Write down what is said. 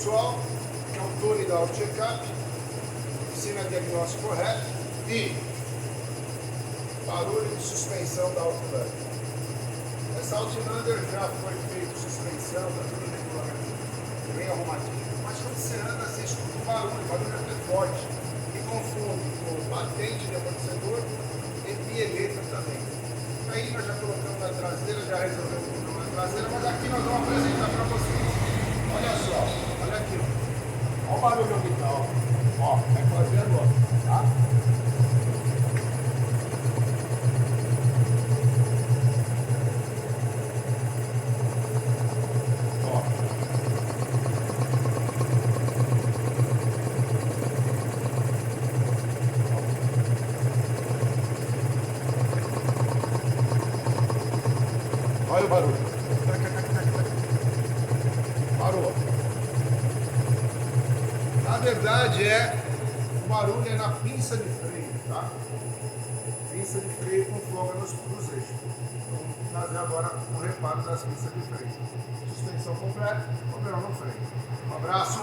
pessoal, que é o Tony da Auto Checkup, ensina diagnóstico correto e barulho de suspensão da Outlander. Essa Outlander já foi feita suspensão, tá tudo regular, bem arrumadinho. Mas quando você anda, você escuta um barulho é até forte, que confunde com batente de amortecedor e pieleta também. Aí nós já colocamos na traseira, já resolvemos o problema na traseira, mas aqui nós vamos apresentar para vocês. Olha só, olha aqui, ó. Olha o barulho ambiental, ó, vai fazer agora, tá? Olha o barulho. Parou. Na verdade o barulho é na pinça de freio, tá? Pinça de freio com folga nos eixos. Vamos fazer agora o reparo das pinças de freio. Suspensão completa, problema no freio. Um abraço.